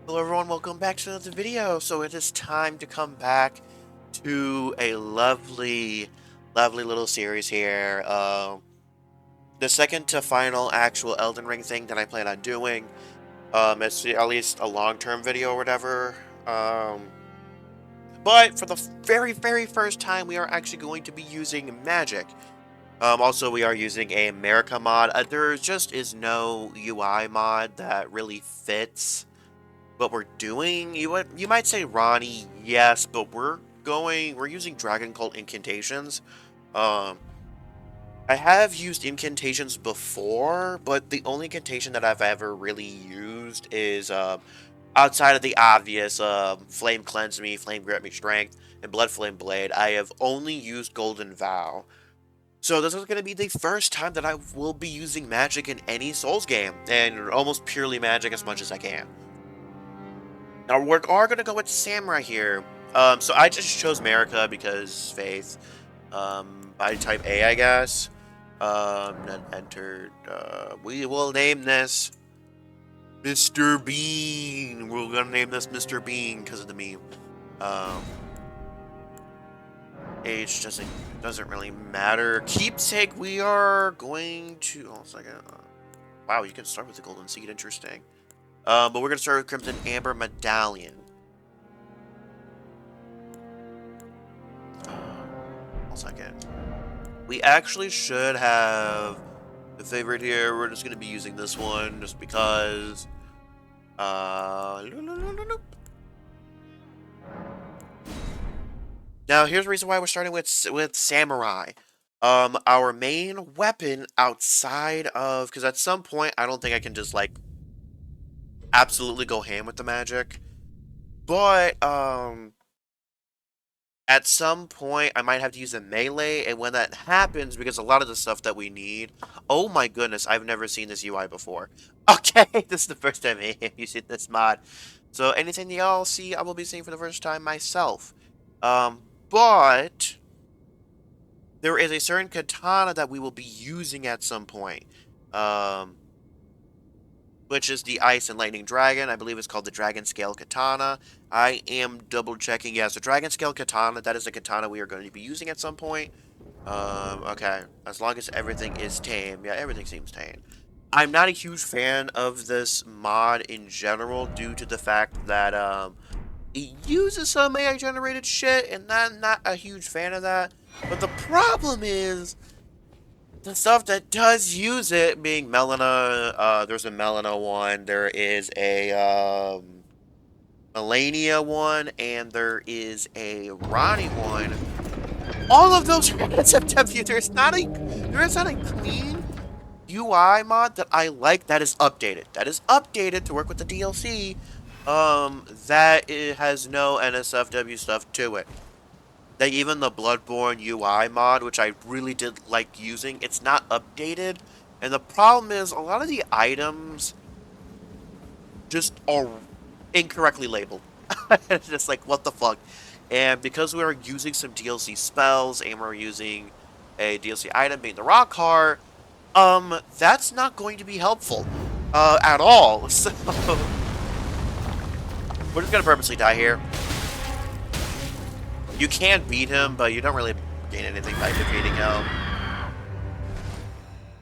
Hello everyone, welcome back to another video. So it is time to come back to a lovely little series here. The second to final actual Elden Ring thing that I plan on doing. It's at least a long-term video or whatever. But for the very first time, we are actually going to be using magic. Also, we are using a America mod. There just is no UI mod that really fits what we're doing. You might say Ronnie, yes, but we're using Dragon Cult incantations. Um, I have used incantations before, but the only incantation that I've ever really used is outside of the obvious Flame Cleanse Me, Flame Grant Me Strength, and Blood Flame Blade. I have only used Golden Vow. So this is going to be the first time that I will be using magic in any Souls game, and almost purely magic as much as I can. Now we are gonna go with Samurai here. So I just chose America because Faith. Body type A, I guess. Then entered. We will name this Mr. Bean. We're gonna name this Mr. Bean because of the meme. Um, age doesn't really matter. Keepsake, we are going to. Hold on a second. Wow, you can start with the Golden Seed. Interesting. But we're gonna start with Crimson Amber Medallion. 1 second. We actually should have the favorite here. We're just going to be using this one just because. Now, here's the reason why we're starting with Samurai. Our main weapon outside of, because at some point I don't think I can just like absolutely go ham with the magic, but at some point, I might have to use a melee, and when that happens, because a lot of the stuff that we need... Oh my goodness, I've never seen this UI before. Okay, this is the first time I'm using this mod. So anything y'all see, I will be seeing for the first time myself. But... there is a certain katana that we will be using at some point. Which is the Ice and Lightning Dragon. I believe it's called the Dragon Scale Katana. I am double checking. Yes, the Dragon Scale Katana, that is a katana we are going to be using at some point. Okay. As long as everything is tame. Yeah, everything seems tame. I'm not a huge fan of this mod in general due to the fact that, it uses some AI-generated shit, and I'm not a huge fan of that. But the problem is, the stuff that does use it, being Melina, there's a Melina one, there is a Melania one, and there is a Ronnie one. All of those are SFW. There is not a clean UI mod that I like that is updated. That is updated to work with the DLC. That it has no NSFW stuff to it. Like, even the Bloodborne UI mod, which I really did like using, it's not updated. And the problem is, a lot of the items just are incorrectly labeled. It's just like, what the fuck? And because we're using some DLC spells, and we're using a DLC item being the rock heart, that's not going to be helpful, at all. So, we're just gonna purposely die here. You can beat him, but you don't really gain anything by defeating him.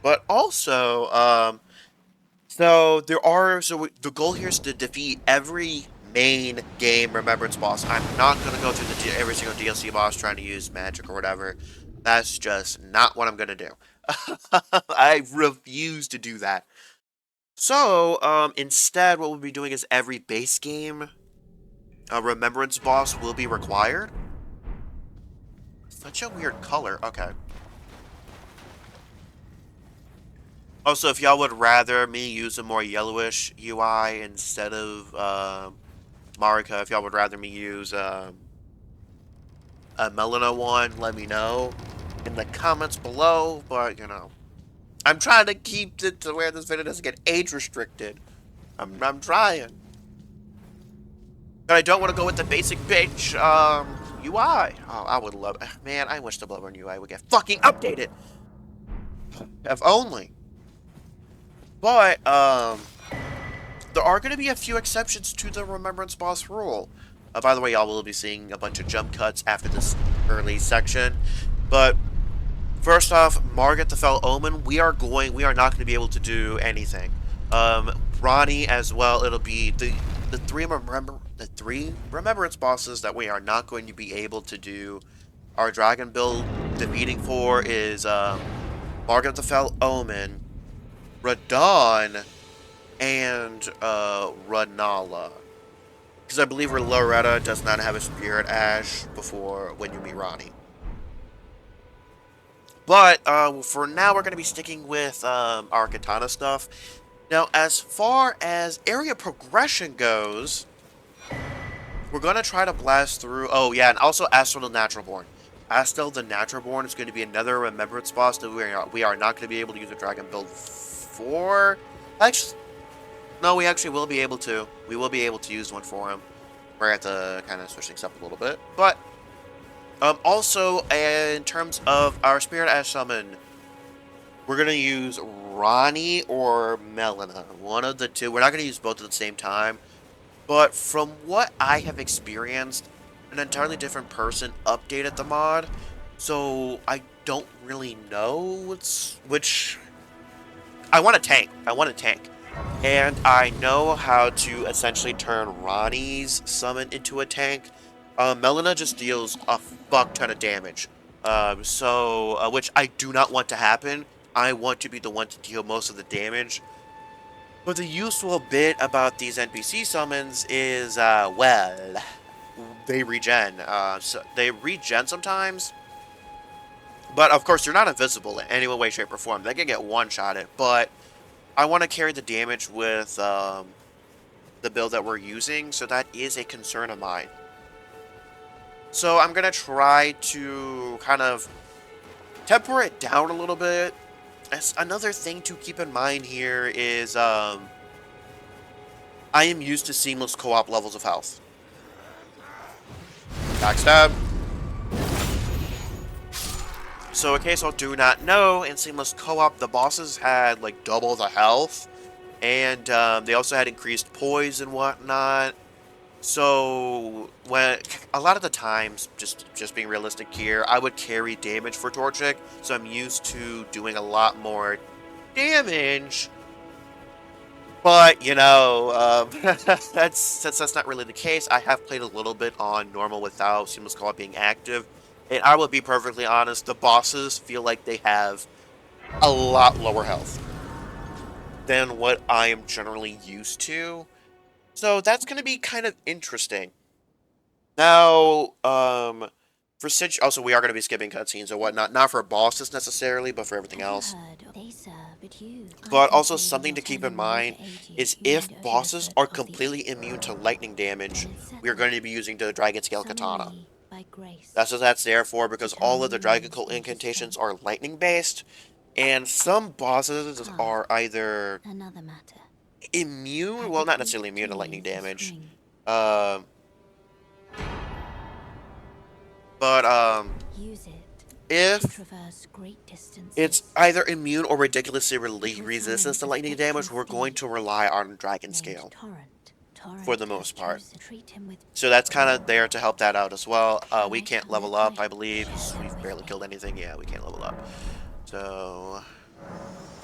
But also, the goal here is to defeat every main game Remembrance boss. I'm not gonna go through every single DLC boss trying to use magic or whatever. That's just not what I'm gonna do. I refuse to do that. So, instead, what we'll be doing is every base game, Remembrance boss will be required. Such a weird color. Okay. Also, if y'all would rather me use a more yellowish UI instead of Marika, if y'all would rather me use a Melina one, let me know in the comments below. But, you know, I'm trying to keep it to where this video doesn't get age restricted. I'm trying. But I don't want to go with the basic bitch UI. Oh, I would love it. Man, I wish the Bloodborne UI would get fucking updated. If only. But, the there are going to be a few exceptions to the Remembrance Boss rule. By the way, y'all will be seeing a bunch of jump cuts after this early section. But first off, Margit the Fell Omen, we are not going to be able to do anything. Ronnie as well, it'll be the three Remembrance bosses that we are not going to be able to do our Dragon build defeating for is Margit the Fell Omen, Radahn, and Renala. Because I believe Loretta does not have a Spirit Ash before when you meet Ronnie. But for now, we're going to be sticking with our Katana stuff. Now, as far as area progression goes, we're going to try to blast through... Oh, yeah, and also Astel the Naturalborn. Astel the Naturalborn is going to be another Remembrance boss that we are not going to be able to use a Dragon build for. Actually, no, we actually will be able to. We will be able to use one for him. We're going to have to kind of switch things up a little bit. But, also, in terms of our Spirit Ash summon, we're going to use Ronnie or Melina. One of the two. We're not going to use both at the same time. But from what I have experienced, an entirely different person updated the mod. So I don't really know which... I want a tank. And I know how to essentially turn Ronnie's summon into a tank. Melina just deals a fuck ton of damage. Which I do not want to happen. I want to be the one to deal most of the damage. But the useful bit about these NPC summons is, well, they regen. So they regen sometimes. But, of course, they're not invisible in any way, shape, or form. They can get one-shotted. But I want to carry the damage with the build that we're using. So that is a concern of mine. So I'm going to try to kind of temper it down a little bit. Another thing to keep in mind here is I am used to seamless co-op levels of health. Backstab. So in case I do not know, in seamless co-op, the bosses had like double the health. And they also had increased poise and whatnot. So when a lot of the times, just being realistic here, I would carry damage for Torchic, so I'm used to doing a lot more damage. But you know, that's not really the case. I have played a little bit on normal without Seamless Co-op being active, and I will be perfectly honest. The bosses feel like they have a lot lower health than what I am generally used to. So that's going to be kind of interesting. Now, also we are going to be skipping cutscenes or whatnot, not for bosses necessarily, but for everything else. But also something to keep in mind is if bosses are completely immune to lightning damage, we are going to be using the Dragon Scale Katana. That's what that's there for, because all of the Dragon Cult incantations are lightning based, and some bosses are either immune, well, not necessarily immune to lightning damage, but if it's either immune or ridiculously resistant to lightning damage, we're going to rely on Dragon Scale for the most part. So that's kind of there to help that out as well. We can't level up, I believe. We've barely killed anything. Yeah, we can't level up. So,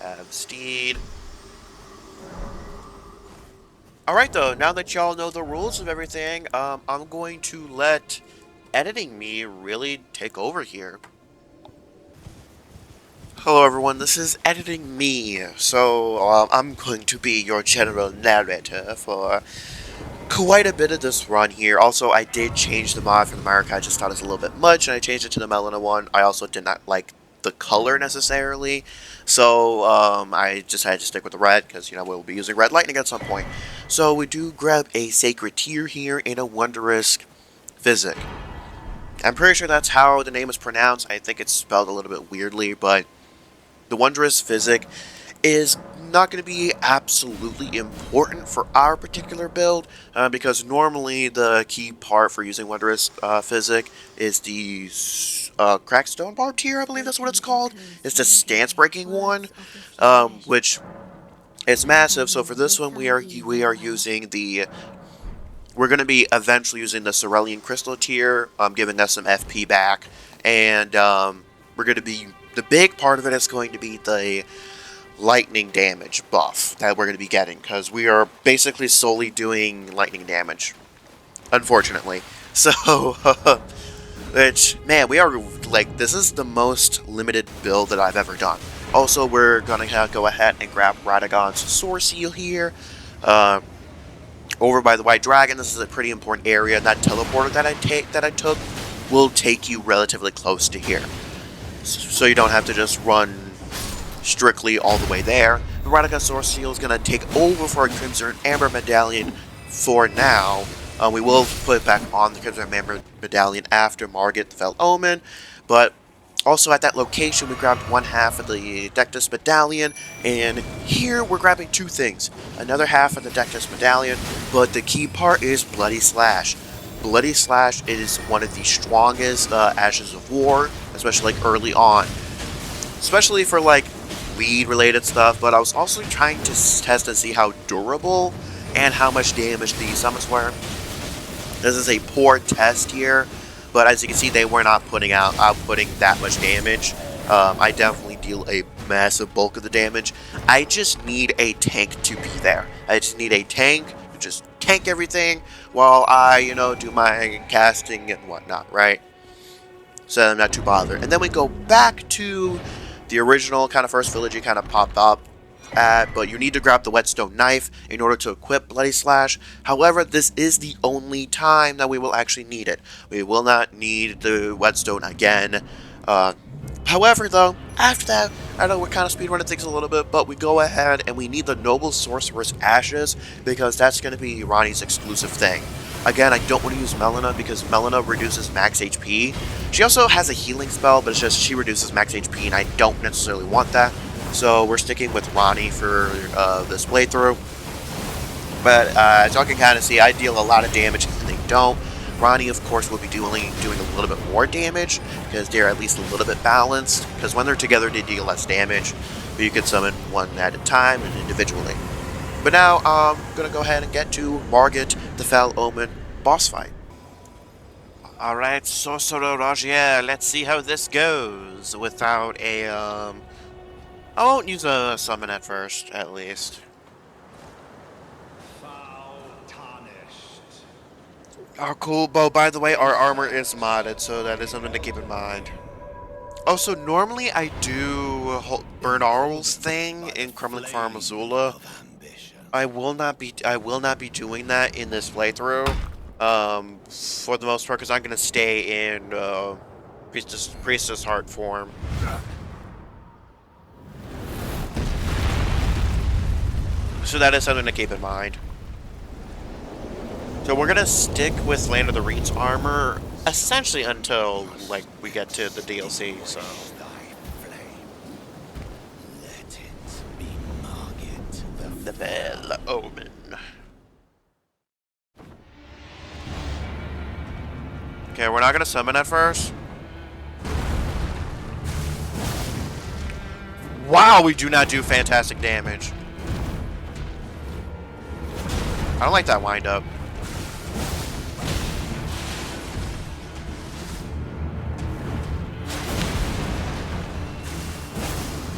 have Steed. Alright though, now that y'all know the rules of everything, I'm going to let editing me really take over here. Hello everyone, this is editing me, so I'm going to be your general narrator for quite a bit of this run here. Also, I did change the mod from the America. I just thought it was a little bit much, and I changed it to the Melina one. I also did not like the color necessarily, so I just had to stick with the red, because, you know, we'll be using red lightning at some point. So we do grab a Sacred Tear here in a Wondrous Physic. I'm pretty sure that's how the name is pronounced. I think it's spelled a little bit weirdly, but the Wondrous Physic is not going to be absolutely important for our particular build, because normally the key part for using Wondrous Physic is the Crackstone Barb tier, I believe that's what it's called. It's the stance breaking one, which It's massive. So for this one, we are using the we're going to be eventually using the Cerulean Crystal tier, giving us some FP back, and we're going to be the big part of it is going to be the lightning damage buff that we're going to be getting because we are basically solely doing lightning damage, unfortunately. So, which man, we are like this is the most limited build that I've ever done. Also, we're gonna go ahead and grab Radagon's Source Seal here. Uh, over by the White Dragon, this is a pretty important area. That teleporter that I took will take you relatively close to here, so you don't have to just run strictly all the way there. The Radagon Source Seal is going to take over for a Crimson Amber Medallion for now. We will put it back on the Crimson Amber Medallion after Margit the Fell Omen, but also at that location we grabbed one half of the Dectus Medallion, and here we're grabbing two things. Another half of the Dectus Medallion, but the key part is Bloody Slash. Bloody Slash is one of the strongest Ashes of War, especially like early on. Especially for like lead related stuff, but I was also trying to test and see how durable and how much damage these summons were. This is a poor test here, but as you can see, they were not outputting that much damage. I definitely deal a massive bulk of the damage. I just need a tank to be there. I just need a tank to just tank everything while I, do my casting and whatnot, right? So I'm not too bothered. And then we go back to the original kind of first village you kind of popped up at, but you need to grab the Whetstone Knife in order to equip Bloody Slash. However, this is the only time that we will actually need it. We will not need the Whetstone again. However, though, after that, I know we're kind of speedrunning things a little bit, but we go ahead and we need the Noble Sorceress Ashes because that's going to be Ranni's exclusive thing. Again, I don't want to use Melina because Melina reduces max HP. She also has a healing spell, but it's just she reduces max HP, and I don't necessarily want that. So we're sticking with Ranni for this playthrough. But as y'all can kind of see, I deal a lot of damage and they don't. Ranni, of course, will be doing a little bit more damage because they're at least a little bit balanced. Because when they're together, they deal less damage. But you can summon one at a time and individually. But now I'm going to go ahead and get to Margit the Fell Omen boss fight. Alright, Sorcerer Rogier, let's see how this goes without a, I won't use a summon at first, at least. Oh, cool. But by the way, our armor is modded, so that is something to keep in mind. Also, normally I do Bernarl's thing in Crumbling Farm Azula. I will not be doing that in this playthrough. For the most part, because I'm gonna stay in Priestess Heart form. So that is something to keep in mind. So we're gonna stick with Land of the Reeds armor essentially until like we get to the DLC. So. The Fell Omen. Okay, we're not gonna summon at first. Wow, we do not do fantastic damage. I don't like that wind up.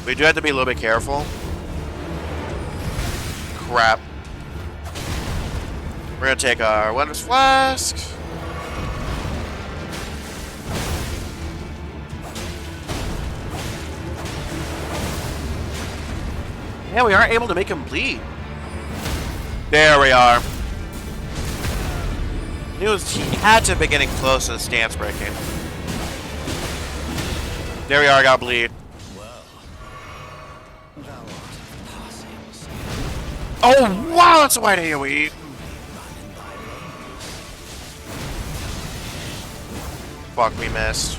We do have to be a little bit careful. Crap. We're gonna take our Wondrous Flask. Yeah, we aren't able to make him bleed. There we are. He had to be getting close to the stance breaking. There we are, I got bleed. Oh, wow, that's a white AoE. Fuck, we missed.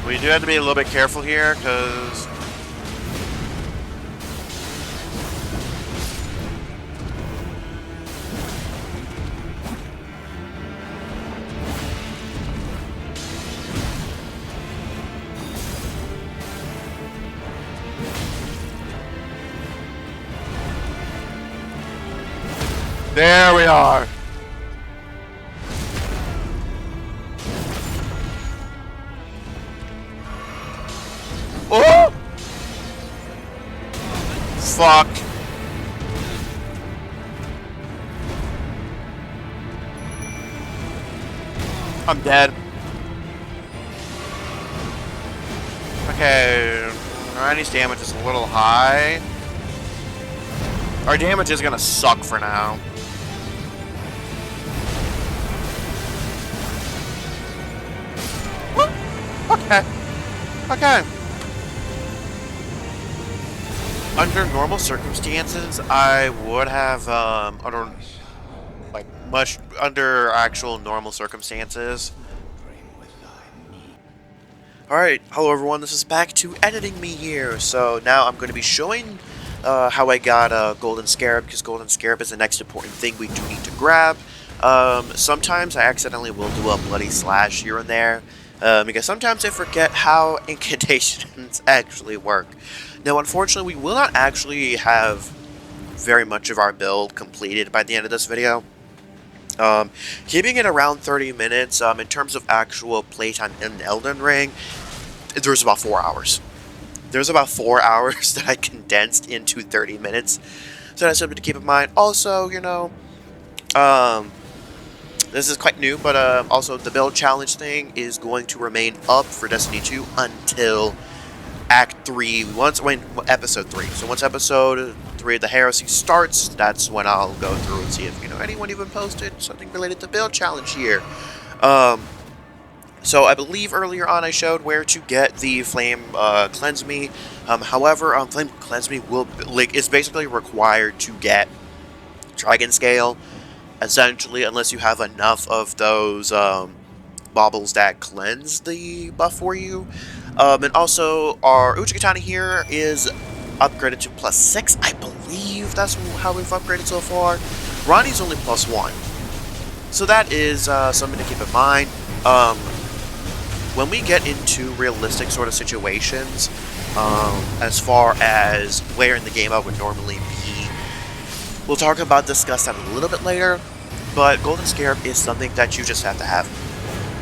We do have to be a little bit careful here, because... There we are. Oh! Fuck. I'm dead. Okay, Rani's damage is a little high. Our damage is gonna suck for now. Okay. Okay. Under normal circumstances, I would have, under actual normal circumstances. Alright, hello everyone, this is back to editing me here. So now I'm going to be showing how I got Golden Scarab, because Golden Scarab is the next important thing we do need to grab. Sometimes I accidentally will do a Bloody Slash here and there, because sometimes I forget how incantations actually work. Now unfortunately we will not actually have very much of our build completed by the end of this video. Keeping it around 30 minutes, in terms of actual playtime in Elden Ring, there's about 4 hours. There's about 4 hours that I condensed into 30 minutes. So that's something to keep in mind. Also, you know, this is quite new, but also the build challenge thing is going to remain up for Destiny 2 until Act 3, Episode 3. So once Episode 3 of the Heresy starts, that's when I'll go through and see if, you know, anyone even posted something related to build challenge here. So I believe earlier on I showed where to get the Flame Cleanse Me. However, Flame Cleanse Me is basically required to get Dragon Scale, essentially, unless you have enough of those baubles that cleanse the buff for you. And also, our Uchigatana here is upgraded to +6. I believe that's how we've upgraded so far. Ranni's only +1. So that is something to keep in mind. When we get into realistic sort of situations, as far as where in the game I would normally be, we'll discuss that a little bit later. But Golden Scarab is something that you just have to have.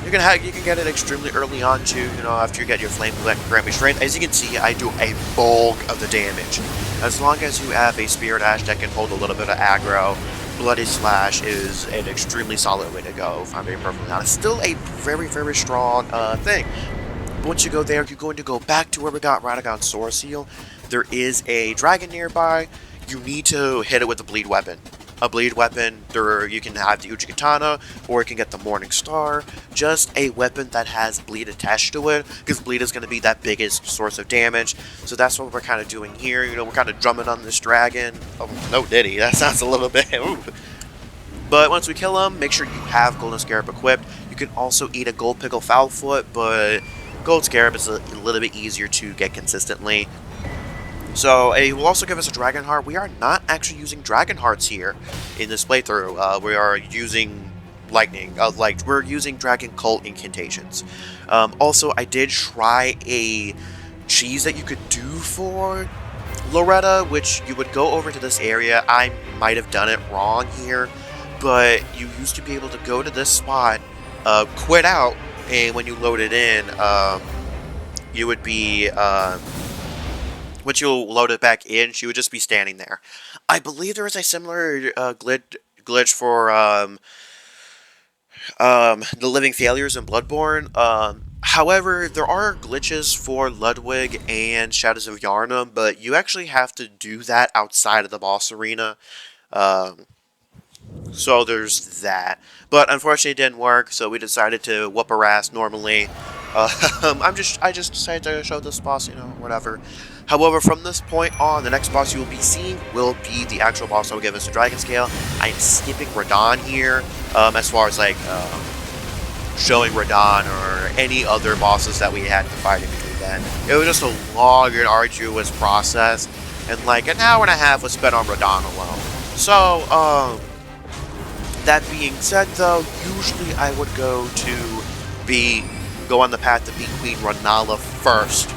You can get it extremely early on too, you know, after you get your Flame Grant Me Strength. As you can see, I do a bulk of the damage. As long as you have a Spirit Ash that can hold a little bit of aggro, Bloody Slash is an extremely solid way to go, if I'm being perfectly honest. Still a very, very strong thing. Once you go there, you're going to go back to where we got Radagon's Sword Seal. There is a dragon nearby. You need to hit it with a bleed weapon. A bleed weapon, you can have the Uchigatana, or you can get the Morning Star. Just a weapon that has bleed attached to it, because bleed is going to be that biggest source of damage. So that's what we're kind of doing here. You know, we're kind of drumming on this dragon. Oh, no diddy. That sounds a little bit... Ooh. But once we kill him, make sure you have Golden Scarab equipped. You can also eat a Gold Pickle Foulfoot, but Gold Scarab is a little bit easier to get consistently. So, it will also give us a Dragon Heart. We are not actually using Dragon Hearts here in this playthrough. We are using Lightning. We're using Dragon Cult incantations. Also, I did try a cheese that you could do for Loretta, which you would go over to this area. I might have done it wrong here, but you used to be able to go to this spot, quit out, and when you load it in, you would be... once you load it back in, she would just be standing there. I believe there is a similar glitch for the Living Failures in Bloodborne. However, there are glitches for Ludwig and Shadows of Yharnam, but you actually have to do that outside of the boss arena. So there's that. But unfortunately it didn't work, so we decided to whoop her ass normally. I just decided to show this boss, you know, whatever. However, from this point on, the next boss you will be seeing will be the actual boss that will give us the Dragon Scale. I am skipping Radahn here, as far as, like, showing Radahn or any other bosses that we had to fight in between then. It was just a long and arduous process, and, like, an hour and a half was spent on Radahn alone. So, that being said, though, usually I would go on the path to beat Queen Rennala first,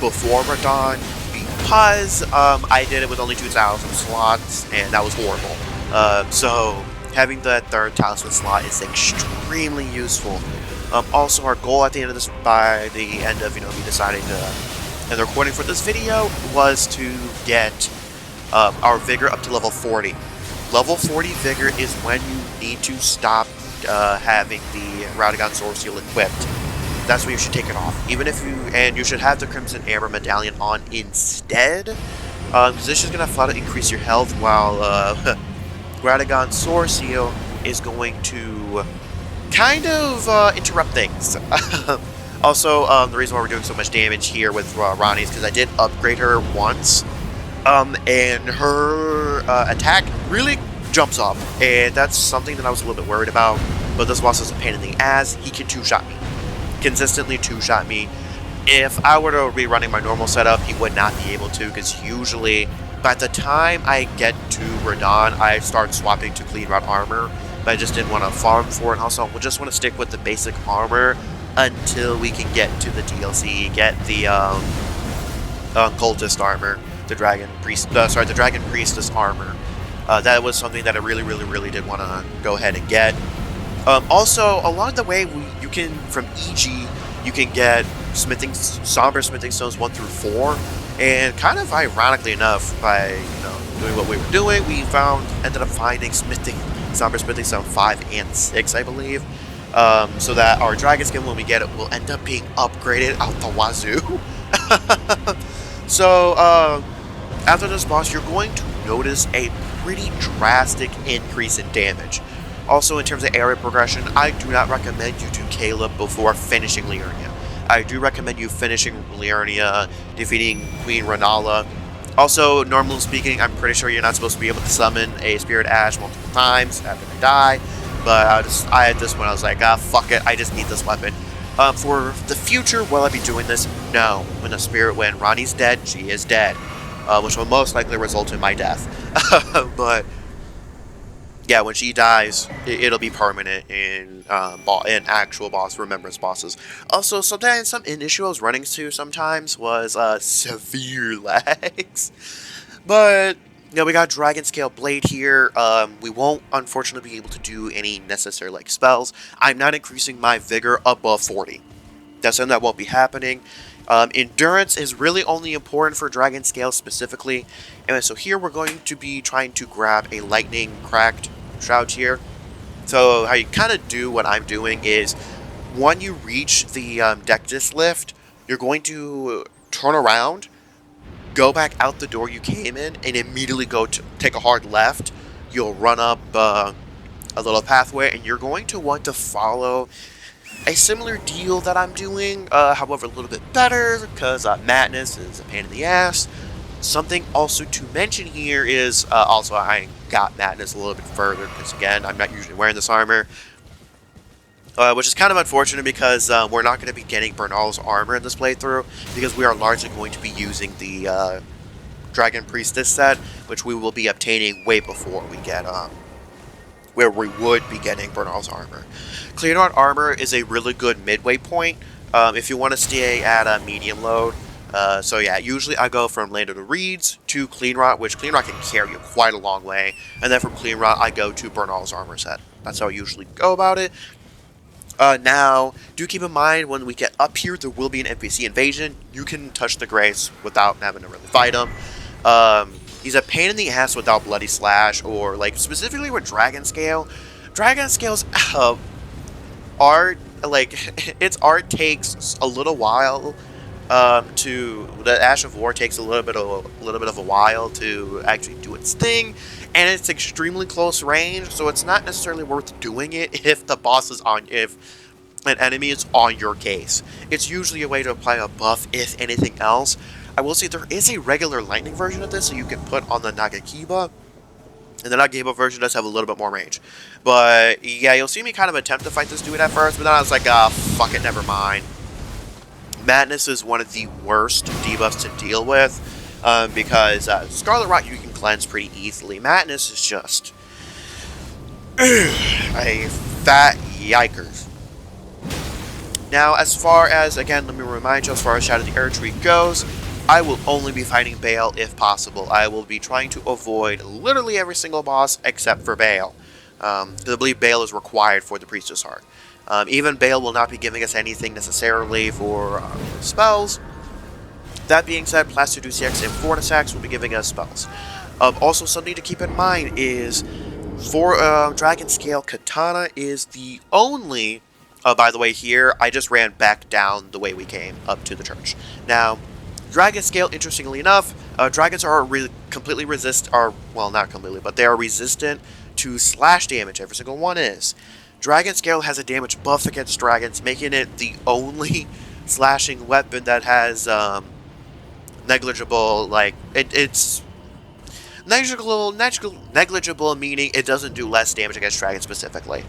before Radahn, because I did it with only 2,000 slots, and that was horrible. So having that third talisman slot is extremely useful. Also, our goal at the end of this, by the end of me deciding to end the recording for this video, was to get our vigor up to level 40. Level 40 vigor is when you need to stop having the Radagon Sword Seal equipped. That's when you should take it off. Even if you should have the Crimson Amber Medallion on instead, because this is going to flat out increase your health, while Radagon Sword Seal is going to kind of interrupt things. Also, the reason why we're doing so much damage here with Ranni is because I did upgrade her once, and her attack really jumps up, and that's something that I was a little bit worried about. But this boss is a pain in the ass. He can two-shot me. Consistently two-shot me. If I were to be running my normal setup, he would not be able to, because usually by the time I get to Radahn, I start swapping to Cleanrot armor, but I just didn't want to farm for it. Also, we just want to stick with the basic armor until we can get to the DLC, get the cultist armor, the dragon priestess armor. That was something that I really did want to go ahead and get. Also, along the way, you can, from EG, you can get somber smithing stones 1 through 4, and kind of ironically enough, by doing what we were doing, we ended up finding somber smithing stone 5 and 6, I believe, so that our dragon skin, when we get it, will end up being upgraded out the wazoo. So after this boss, you're going to notice a pretty drastic increase in damage. Also, in terms of area progression, I do not recommend you do Caleb before finishing Liurnia. I do recommend you finishing Liurnia, defeating Queen Rennala. Also, normally speaking, I'm pretty sure you're not supposed to be able to summon a Spirit Ash multiple times after they die. But I had this one, I was like, fuck it, I just need this weapon. For the future, will I be doing this? No. When Ranni's dead, she is dead. Which will most likely result in my death. But yeah, when she dies, it'll be permanent in actual boss remembrance bosses. Also, sometimes an issue I was running into sometimes was severe lags. But we got Dragon Scale Blade here. We won't unfortunately be able to do any necessary spells. I'm not increasing my vigor above 40. That's something that won't be happening. Endurance is really only important for Dragon Scale specifically. And so here we're going to be trying to grab a Lightning Cracked Shroud here. So how you kind of do what I'm doing is, when you reach the Dectus lift, you're going to turn around, go back out the door you came in, and immediately go to take a hard left. You'll run up a little pathway, and you're going to want to follow a similar deal that I'm doing, however a little bit better, because Madness is a pain in the ass. Something also to mention here is, also I got Madness a little bit further, because again, I'm not usually wearing this armor. Which is kind of unfortunate, because we're not going to be getting Bernal's armor in this playthrough, because we are largely going to be using the Dragon Priestess set, which we will be obtaining way before we get, where we would be getting Bernal's armor. Cleanrot armor is a really good midway point, if you want to stay at a medium load. So yeah, usually I go from Land of the Reeds to Cleanrot, which Cleanrot can carry you quite a long way, and then from Cleanrot I go to Bernal's armor set. That's how I usually go about it. Now, do keep in mind, when we get up here, there will be an NPC invasion. You can touch the Grace without having to really fight him. He's a pain in the ass without Bloody Slash, or, specifically with Dragon Scale. Dragon Scale's art, its art takes a little while, the Ash of War takes a little bit of a while to actually do its thing, and it's extremely close range, so it's not necessarily worth doing it if an enemy is on your case. It's usually a way to apply a buff, if anything else. I will say there is a regular lightning version of this, so you can put on the Nagakiba, and the Nagakiba version does have a little bit more range. But yeah, you'll see me kind of attempt to fight this dude at first, but then I was like, fuck it, never mind. Madness is one of the worst debuffs to deal with, because Scarlet Rot you can cleanse pretty easily. Madness is just a fat yikers. Now, as far as, again, let me remind you, as far as Shadow of the Erdtree goes, I will only be fighting Bale if possible. I will be trying to avoid literally every single boss except for Bale. Because I believe Bale is required for the Priestess Heart. Even Bale will not be giving us anything necessarily for spells. That being said, Plastidouciax and Fortisax will be giving us spells. Also, something to keep in mind is for Dragon Scale, Katana is the only... by the way, here, I just ran back down the way we came up to the church. Now, Dragon Scale, interestingly enough, dragons are completely well, not completely, but they are resistant to slash damage. Every single one is. Dragon Scale has a damage buff against dragons, making it the only slashing weapon that has negligible, like, it's negligible meaning it doesn't do less damage against dragons specifically.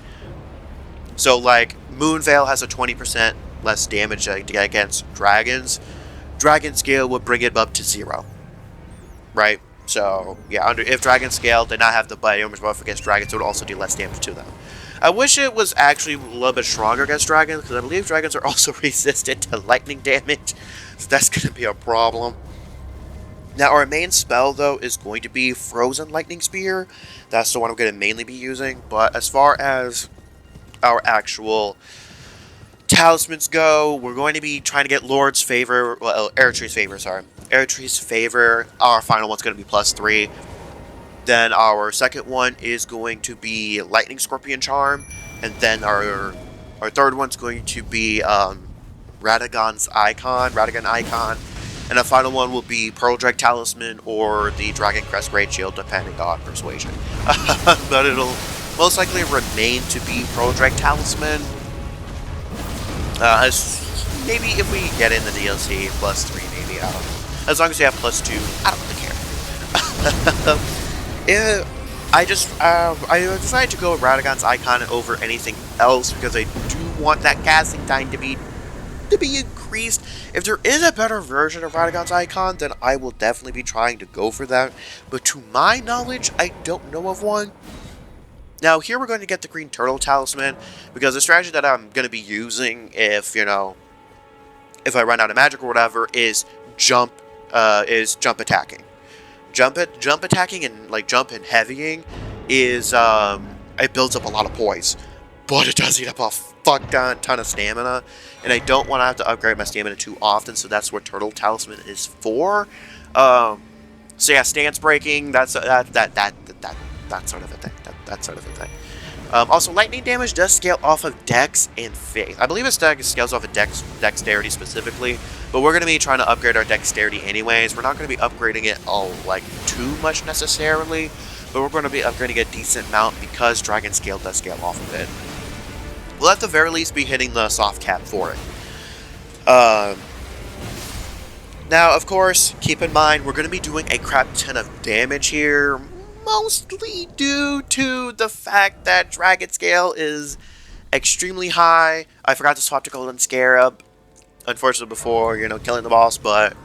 So, like, Moonveil has a 20% less damage against dragons. Dragon Scale would bring it up to 0. Right? So, yeah, if Dragon Scale did not have the damage buff against dragons, it would also do less damage to them. I wish it was actually a little bit stronger against dragons, because I believe dragons are also resistant to lightning damage. So that's going to be a problem. Now, our main spell, though, is going to be Frozen Lightning Spear. That's the one I'm going to mainly be using. But as far as our actual talismans go, we're going to be trying to get Lord's Favor, well, Eritree's Favor, sorry. Eritree's Favor, our final one's going to be +3. Then our second one is going to be Lightning Scorpion Charm. And then our third one's going to be Radagon's Radagon Icon. And the final one will be Pearl Drake Talisman or the Dragon Crest Great Shield, depending on persuasion. But it'll most likely remain to be Pearl Drake Talisman. Maybe if we get in the DLC, +3 maybe, I don't know. As long as you have +2, I don't really care. I decided to go with Radagon's Icon over anything else because I do want that casting time to be increased. If there is a better version of Radagon's Icon, then I will definitely be trying to go for that. But to my knowledge, I don't know of one. Now, here we're going to get the Green Turtle Talisman, because the strategy that I'm going to be using if I run out of magic or whatever, is jump attacking. Jump attacking and, like, jump and heavying is, it builds up a lot of poise. But it does eat up a fuck ton of stamina, and I don't want to have to upgrade my stamina too often, so that's what Turtle Talisman is for. So yeah, stance breaking, that sort of a thing. That sort of a thing. Also, lightning damage does scale off of Dex and Faith. I believe it scales off of Dexterity specifically, but we're going to be trying to upgrade our Dexterity anyways. We're not going to be upgrading it too much necessarily, but we're going to be upgrading a decent amount because Dragon Scale does scale off of it. We'll at the very least be hitting the soft cap for it. Now, of course, keep in mind, we're going to be doing a crap ton of damage here, mostly due to the fact that Dragon Scale is extremely high. I forgot to swap to Golden Scarab, unfortunately, before, killing the boss, but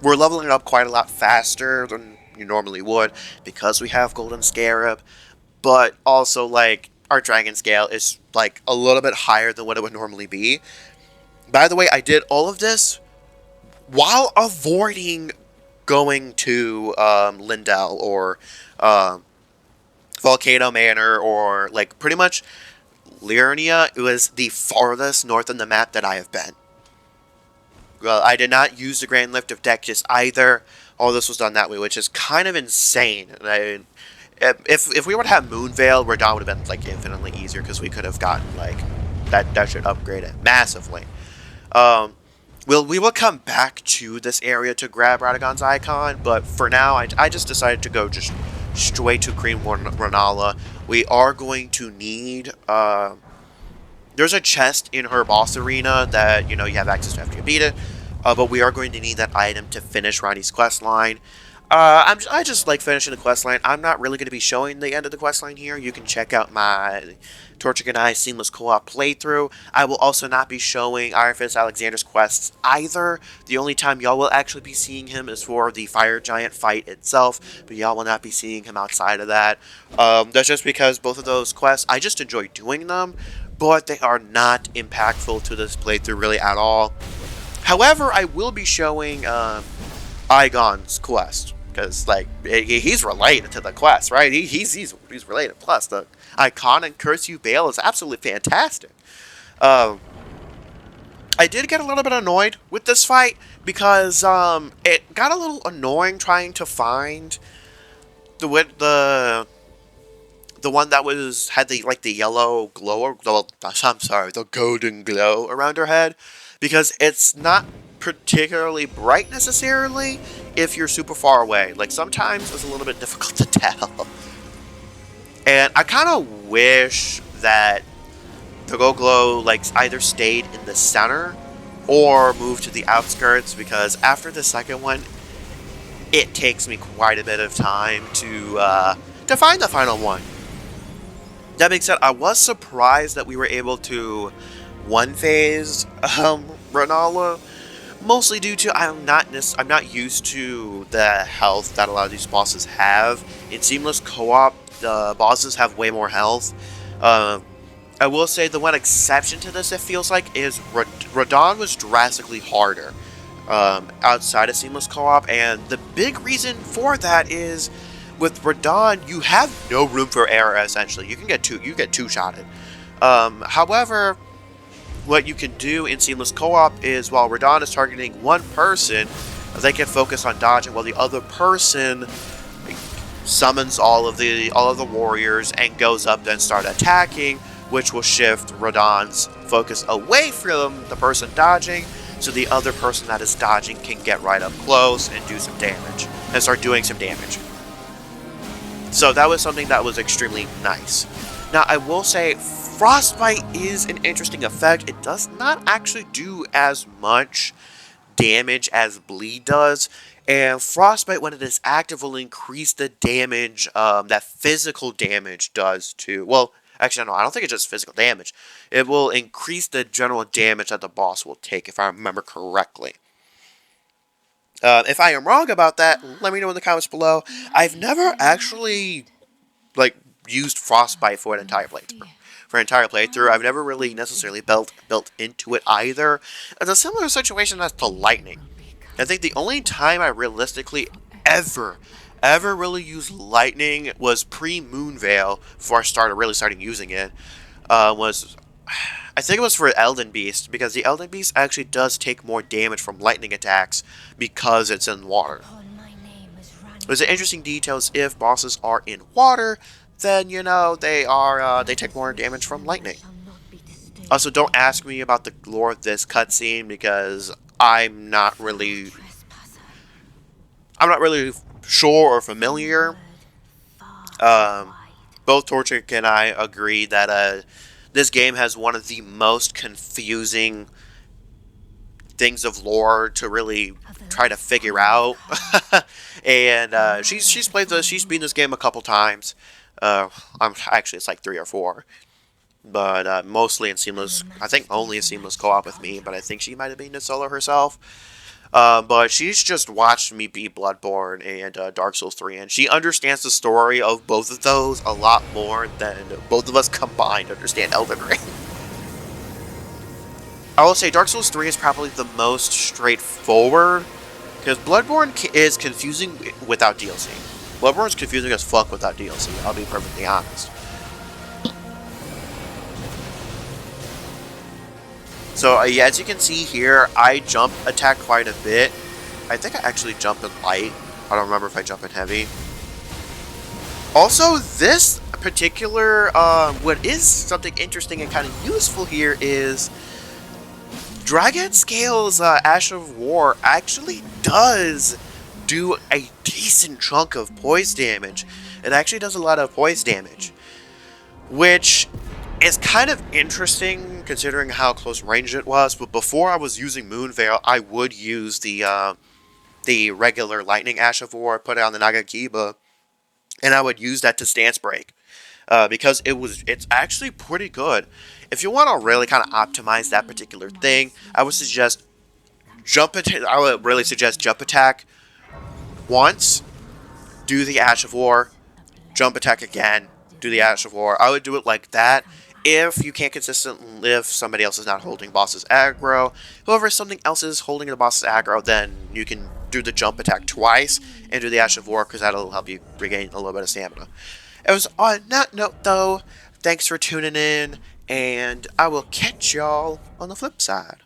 we're leveling it up quite a lot faster than you normally would because we have Golden Scarab, but also, like, our Dragon Scale is, like, a little bit higher than what it would normally be. By the way, I did all of this while avoiding going to Lindell or Volcano Manor or, like, pretty much Liurnia. It was the farthest north on the map that I have been. Well, I did not use the Grand Lift of Dexys either. All this was done that way, which is kind of insane. If we would have Moonveil, Radahn would have been, like, infinitely easier because we could have gotten, like, that should upgrade it massively. We will come back to this area to grab Radagon's Icon, but for now, I just decided to go just straight to Queen Rennala. We are going to need, there's a chest in her boss arena that, you have access to after you beat it, but we are going to need that item to finish Ranni's questline. I just like finishing the questline. I'm not really going to be showing the end of the questline here. You can check out my Torchic and I Seamless Co-op playthrough. I will also not be showing Iron Fist Alexander's quests either. The only time y'all will actually be seeing him is for the Fire Giant fight itself, but y'all will not be seeing him outside of that. That's just because both of those quests, I just enjoy doing them, but they are not impactful to this playthrough really at all. However, I will be showing Igon's quest, because like he's related to the quest, right? He's related. Plus, the iconic Curse You Veil is absolutely fantastic. Um, I did get a little bit annoyed with this fight because it got a little annoying trying to find the one that was had the like the yellow glow, or I'm sorry, the golden glow around her head, because it's not particularly bright necessarily if you're super far away. Like sometimes it's a little bit difficult to tell. And I kind of wish that the Go Glow like either stayed in the center or moved to the outskirts, because after the second one, it takes me quite a bit of time to find the final one. That being said, I was surprised that we were able to one phase Renala, mostly due to I'm not used to the health that a lot of these bosses have. In Seamless Co-op, the bosses have way more health. Uh, I will say the one exception to this, it feels like, is Radahn was drastically harder outside of Seamless Co-op, and the big reason for that is with Radahn, you have no room for error. Essentially, you get two-shotted. However, what you can do in Seamless Co-op is while Radahn is targeting one person, they can focus on dodging while the other person summons all of the warriors and goes up and start attacking, which will shift Radahn's focus away from the person dodging, so the other person that is dodging can get right up close and do some damage and start doing some damage. So that was something that was extremely nice. Now I will say Frostbite is an interesting effect. It does not actually do as much damage as Bleed does, and Frostbite, when it is active, will increase the damage that physical damage does to, well, actually no, I don't think it's just physical damage. It will increase the general damage that the boss will take, if I remember correctly. If I am wrong about that, let me know in the comments below. I've never actually like used Frostbite for an entire playthrough. I've never really necessarily built into it either. It's a similar situation as to Lightning. I think the only time I realistically ever really used Lightning was pre-Moonveil, before I really starting using it. I think it was for Elden Beast, because the Elden Beast actually does take more damage from lightning attacks because it's in water. There's an interesting details: if bosses are in water, then you know they take more damage from lightning. Also, don't ask me about the lore of this cutscene because I'm not really sure or familiar. Both Torchic and I agree that this game has one of the most confusing things of lore to really try to figure out. And she's beaten this game a couple times. I'm actually, it's like 3 or 4. But mostly in Seamless, I think only in Seamless Co-op with me, but I think she might have been in solo herself. But she's just watched me beat Bloodborne and Dark Souls 3, and she understands the story of both of those a lot more than both of us combined understand Elden Ring. I will say Dark Souls 3 is probably the most straightforward, because Bloodborne is confusing without DLC. Bloodborne is confusing as fuck without DLC, I'll be perfectly honest. So yeah, as you can see here, I jump attack quite a bit. I think I actually jump in light. I don't remember if I jump in heavy. Also, this particular, what is something interesting and kind of useful here is Dragon Scale's Ash of War actually does do a decent chunk of poise damage. It actually does a lot of poise damage, which is kind of interesting considering how close range it was. But before I was using Moonveil, I would use the regular Lightning Ash of War, put it on the Nagakiba, and I would use that to stance break. Because it's actually pretty good. If you want to really kind of optimize that particular thing, I would really suggest jump attack once, do the Ash of War, jump attack again, do the Ash of War. I would do it like that. if you can't consistently, if somebody else is not holding boss's aggro, however, if something else is holding the boss's aggro, then you can do the jump attack twice and do the Ash of War, because that'll help you regain a little bit of stamina. It was on that note, though, thanks for tuning in, and I will catch y'all on the flip side.